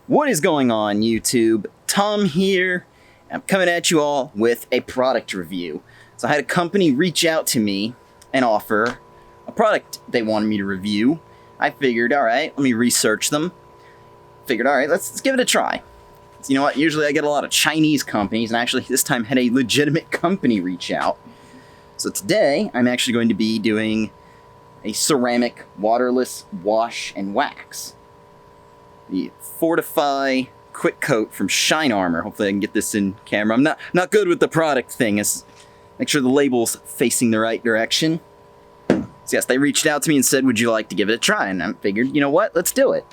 What is going on, YouTube? Tom here. I'm coming at you all with a product review. So I had a company reach out to me and offer a product they wanted me to review. I figured, alright, let me research them. Figured, alright, let's give it a try. So, you know what, usually I get a lot of Chinese companies, and actually this time had a legitimate company reach out. So today, I'm actually going to be doing a ceramic waterless wash and wax. The Fortify Quick Coat from Shine Armor. Hopefully I can get this in camera. I'm not good with the product thing. Make sure the label's facing the right direction. So yes, they reached out to me and said, would you like to give it a try? And I figured, you know what, let's do it.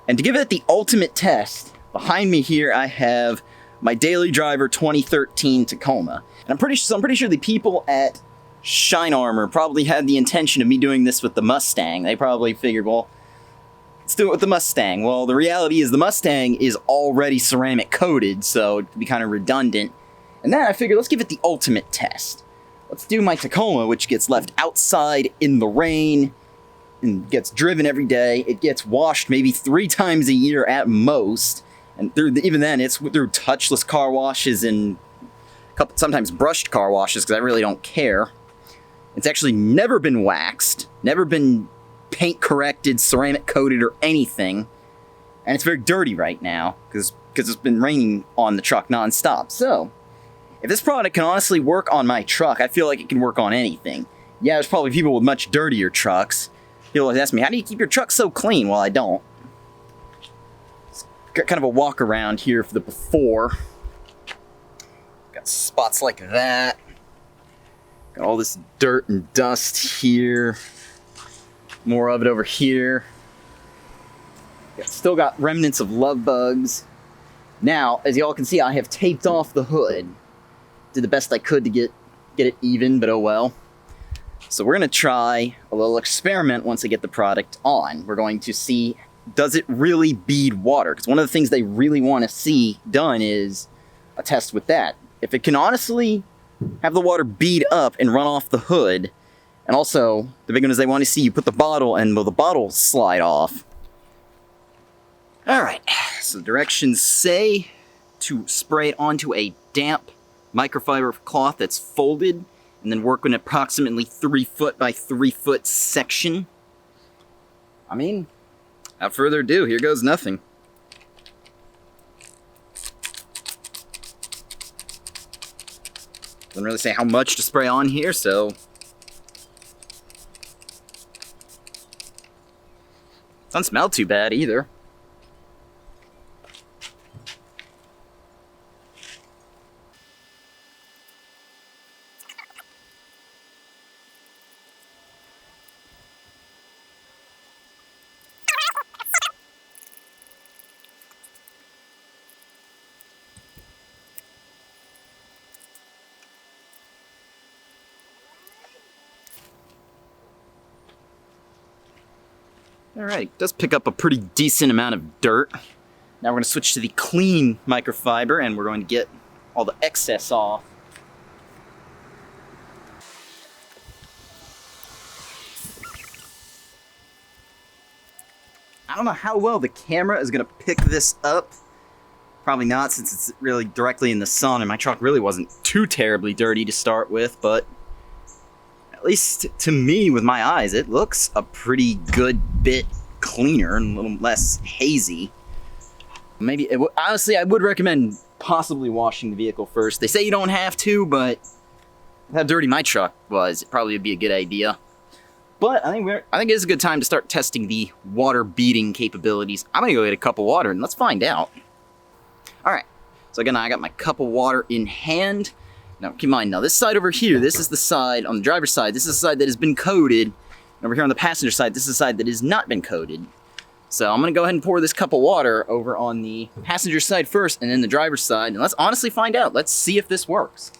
And to give it the ultimate test, behind me here I have my Daily Driver 2013 Tacoma. And I'm pretty sure the people at Shine Armor probably had the intention of me doing this with the Mustang. They probably figured, well, let's do it with the Mustang. Well, the reality is the Mustang is already ceramic coated, so it'd be kind of redundant. And then I figured, let's give it the ultimate test. Let's do my Tacoma, which gets left outside in the rain and gets driven every day. It gets washed maybe 3 times a year at most. And even then, it's through touchless car washes and sometimes brushed car washes, because I really don't care. It's actually never been waxed, never been paint corrected, ceramic coated, or anything. And it's very dirty right now, because it's been raining on the truck non-stop. So, if this product can honestly work on my truck, I feel like it can work on anything. Yeah, there's probably people with much dirtier trucks. People always ask me, how do you keep your truck so clean? Well, I don't. Got kind of a walk around here for the before. Got spots like that. Got all this dirt and dust here. More of it over here. Still got remnants of love bugs. Now, as y'all can see, I have taped off the hood. Did the best I could to get it even, but oh well. So we're going to try a little experiment once I get the product on. We're going to see, does it really bead water? Because one of the things they really want to see done is a test with that. If it can honestly have the water bead up and run off the hood, and also, the big one is they want to see you put the bottle and will the bottle slide off. Alright, so directions say to spray it onto a damp microfiber cloth that's folded, and then work in an approximately 3 foot by 3 foot section. I mean, without further ado, here goes nothing. Doesn't really say how much to spray on here, so doesn't smell too bad either. Alright, it does pick up a pretty decent amount of dirt. Now we're going to switch to the clean microfiber, and we're going to get all the excess off. I don't know how well the camera is going to pick this up. Probably not, since it's really directly in the sun, and my truck really wasn't too terribly dirty to start with, but at least to me, with my eyes, it looks a pretty good bit cleaner and a little less hazy. Maybe, honestly, I would recommend possibly washing the vehicle first. They say you don't have to, but how dirty my truck was, it probably would be a good idea. But I think it is a good time to start testing the water beading capabilities. I'm gonna go get a cup of water and let's find out. Alright, so again, I got my cup of water in hand. Now, keep in mind, now this side over here, this is the side, on the driver's side, this is the side that has been coated. And over here on the passenger side, this is the side that has not been coated. So I'm going to go ahead and pour this cup of water over on the passenger side first, and then the driver's side. And let's honestly find out. Let's see if this works.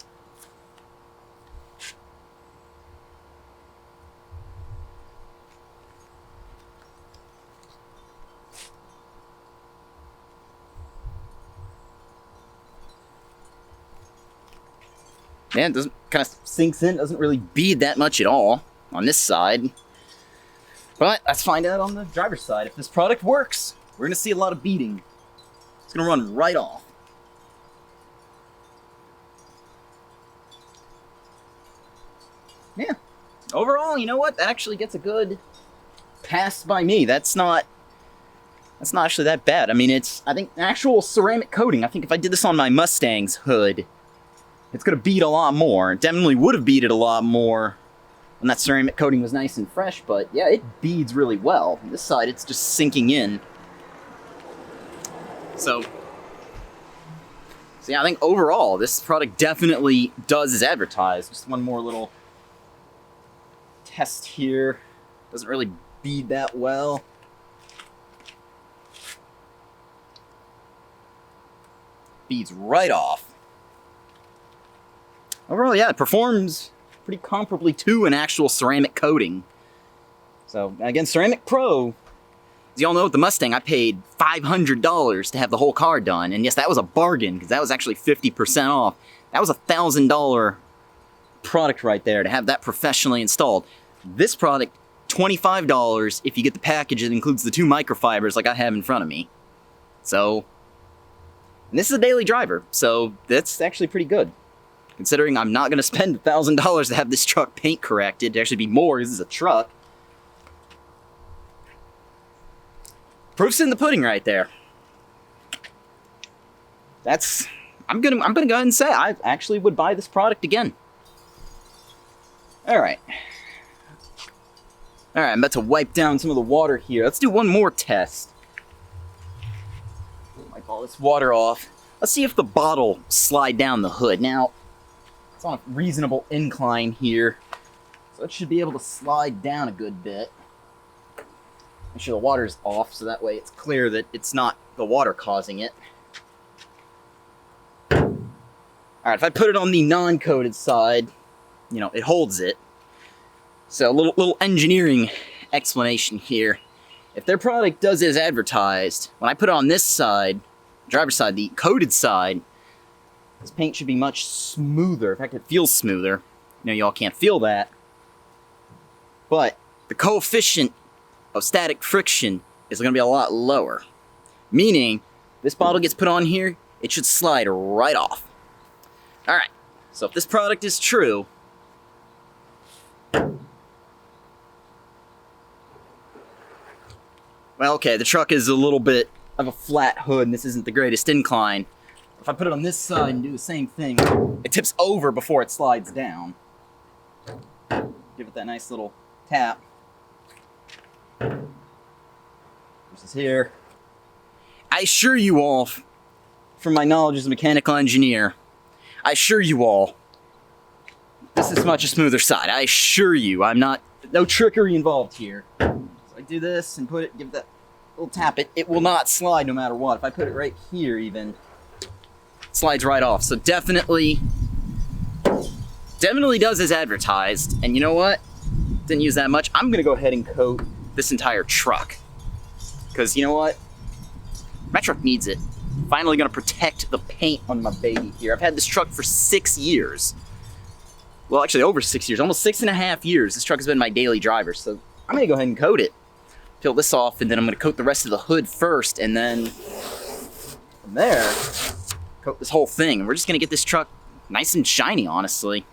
Man, it doesn't, kind of sinks in, doesn't really bead that much at all on this side. But let's find out on the driver's side if this product works. We're gonna see a lot of beading. It's gonna run right off. Yeah. Overall, you know what? That actually gets a good pass by me. That's not actually that bad. I mean, it's, I think, actual ceramic coating. I think if I did this on my Mustang's hood, it's gonna beat a lot more. It definitely would have beaded a lot more when that ceramic coating was nice and fresh, but yeah, it beads really well. This side, it's just sinking in. So yeah, I think overall, this product definitely does as advertised. Just one more little test here. Doesn't really bead that well. Beads right off. Overall, yeah, it performs pretty comparably to an actual ceramic coating. So, again, Ceramic Pro, as y'all know, with the Mustang, I paid $500 to have the whole car done. And yes, that was a bargain, because that was actually 50% off. That was a $1,000 product right there to have that professionally installed. This product, $25 if you get the package that includes the 2 microfibers like I have in front of me. So, and this is a daily driver, so that's actually pretty good. Considering I'm not going to spend $1,000 to have this truck paint corrected, to actually be more because this is a truck. Proof's in the pudding right there. That's, I'm gonna go ahead and say I actually would buy this product again. Alright, I'm about to wipe down some of the water here. Let's do one more test. Wipe all this water off. Let's see if the bottle slide down the hood. Now, it's on a reasonable incline here, so it should be able to slide down a good bit. Make sure the water's off, so that way it's clear that it's not the water causing it. Alright, if I put it on the non-coated side, you know, it holds it. So, a little engineering explanation here. If their product does as advertised, when I put it on this side, driver's side, the coated side, this paint should be much smoother. In fact, it feels smoother. I know y'all can't feel that. But the coefficient of static friction is going to be a lot lower. Meaning, this bottle gets put on here, it should slide right off. Alright, so if this product is true, well, okay, the truck is a little bit of a flat hood, and this isn't the greatest incline. If I put it on this side and do the same thing, it tips over before it slides down. Give it that nice little tap. This is here. I assure you all, from my knowledge as a mechanical engineer, I assure you all, this is much a smoother side. I assure you, no trickery involved here. So I do this and give it that little tap. It will not slide no matter what. If I put it right here even, it slides right off. So definitely does as advertised. And you know what? Didn't use that much. I'm gonna go ahead and coat this entire truck. Because you know what? My truck needs it. Finally gonna protect the paint on my baby here. I've had this truck for 6 years. Well, actually over 6 years, almost 6.5 years. This truck has been my daily driver, so I'm gonna go ahead and coat it. Peel this off, and then I'm gonna coat the rest of the hood first, and then from there, coat this whole thing. And we're just gonna get this truck nice and shiny, honestly.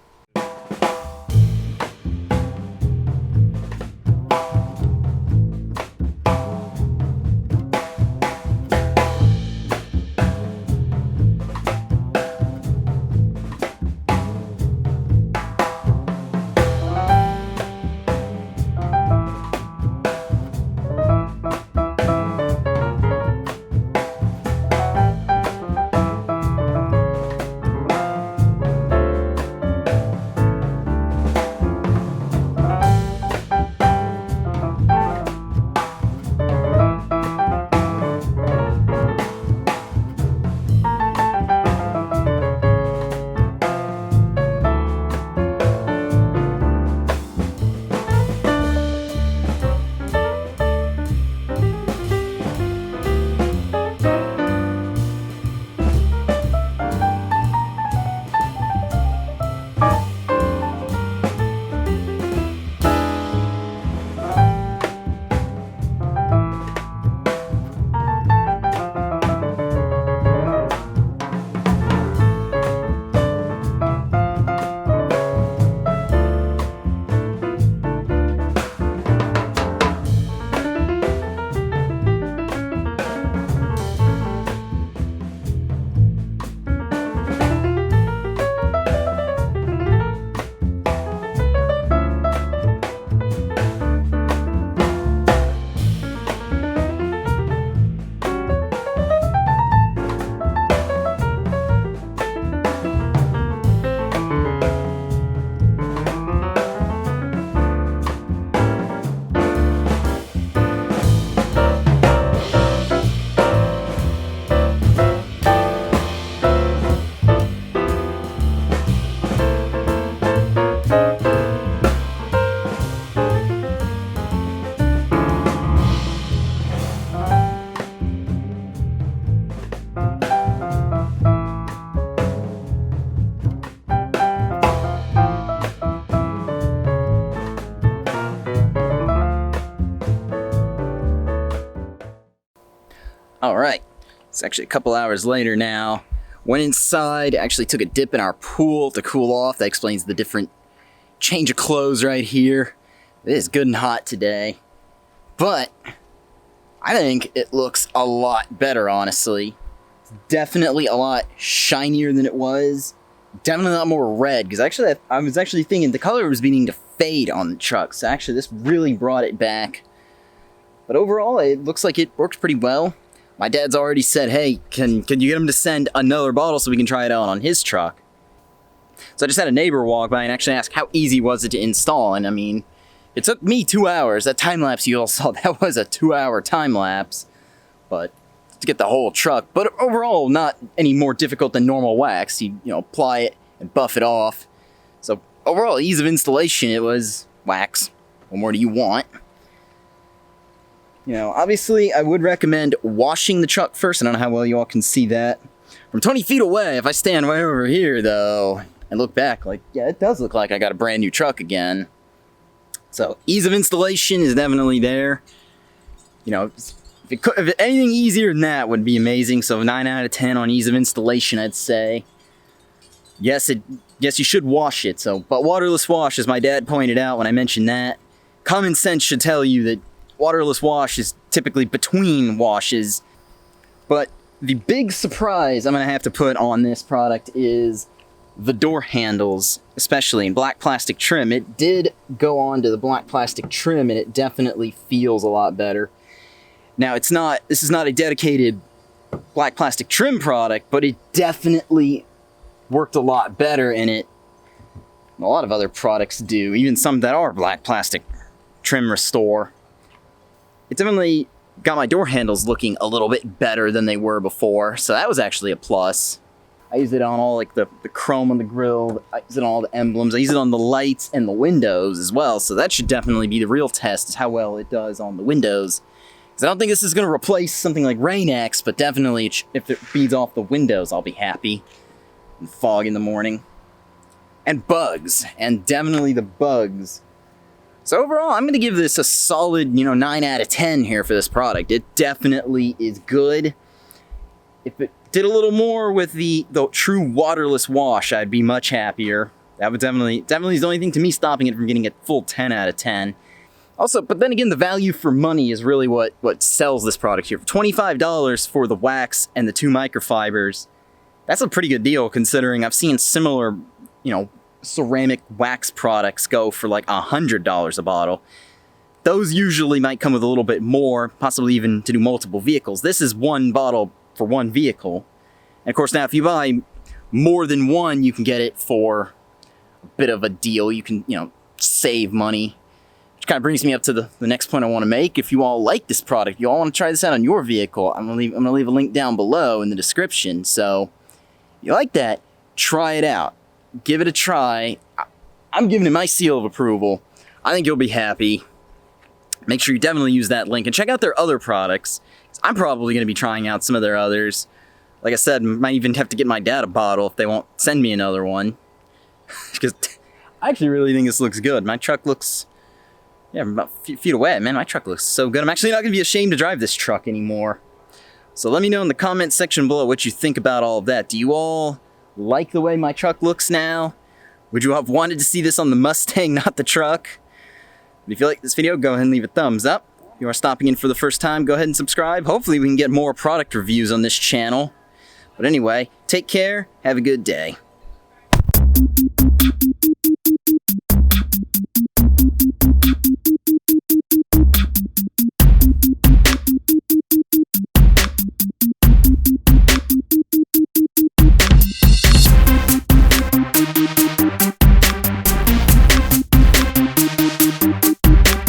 All right, it's actually a couple hours later now. Went inside, actually took a dip in our pool to cool off. That explains the different change of clothes right here. It is good and hot today, but I think it looks a lot better, honestly. It's definitely a lot shinier than it was. Definitely a lot more red, because actually I was actually thinking the color was beginning to fade on the truck, so actually this really brought it back. But overall, it looks like it works pretty well. My dad's already said, hey, can you get him to send another bottle so we can try it out on his truck? So I just had a neighbor walk by and actually ask how easy was it to install, and I mean, it took me 2 hours. That time lapse you all saw, that was a 2-hour time lapse, but to get the whole truck. But overall, not any more difficult than normal wax. You apply it and buff it off. So overall, ease of installation, it was wax. What more do you want? Obviously, I would recommend washing the truck first. I don't know how well you all can see that. From 20 feet away, if I stand way over here, though, and look back, yeah, it does look like I got a brand new truck again. So, ease of installation is definitely there. If anything easier than that would be amazing. So, 9 out of 10 on ease of installation, I'd say. Yes, you should wash it. But waterless wash, as my dad pointed out when I mentioned that, common sense should tell you that waterless wash is typically between washes. But the big surprise I'm going to have to put on this product is the door handles, especially in black plastic trim. It did go on to the black plastic trim, and it definitely feels a lot better. Now, this is not a dedicated black plastic trim product, but it definitely worked a lot better in it. A lot of other products do, even some that are black plastic trim restore. It definitely got my door handles looking a little bit better than they were before, so that was actually a plus. I used it on all the chrome on the grill, I used it on all the emblems, I used it on the lights and the windows as well, so that should definitely be the real test, is how well it does on the windows. Because I don't think this is going to replace something like Rain-X, but definitely if it feeds off the windows, I'll be happy. And fog in the morning. And bugs, and definitely the bugs. So overall, I'm going to give this a solid, 9 out of 10 here for this product. It definitely is good. If it did a little more with the true waterless wash, I'd be much happier. That would definitely is the only thing to me stopping it from getting a full 10 out of 10. Also, but then again, the value for money is really what sells this product here. For $25 for the wax and the 2 microfibers, that's a pretty good deal considering I've seen similar, ceramic wax products go for like $100 a bottle. Those usually might come with a little bit more, possibly even to do multiple vehicles. This is one bottle for one vehicle. And of course, now if you buy more than one, you can get it for a bit of a deal. You can, save money. Which kind of brings me up to the next point I want to make. If you all like this product, you all want to try this out on your vehicle, I'm gonna leave a link down below in the description. So, if you like that, try it out. Give it a try. I'm giving it my seal of approval. I think you'll be happy. Make sure you definitely use that link and check out their other products. I'm probably going to be trying out some of their others. Like I said, might even have to get my dad a bottle if they won't send me another one. Because I actually really think this looks good. My truck looks, I'm about a few feet away. Man, my truck looks so good. I'm actually not going to be ashamed to drive this truck anymore. So let me know in the comment section below what you think about all of that. Do you all like the way my truck looks now? Would you have wanted to see this on the Mustang, not the truck? If you like this video, go ahead and leave a thumbs up. If you are stopping in for the first time, go ahead and subscribe. Hopefully we can get more product reviews on this channel. But anyway, take care, have a good day.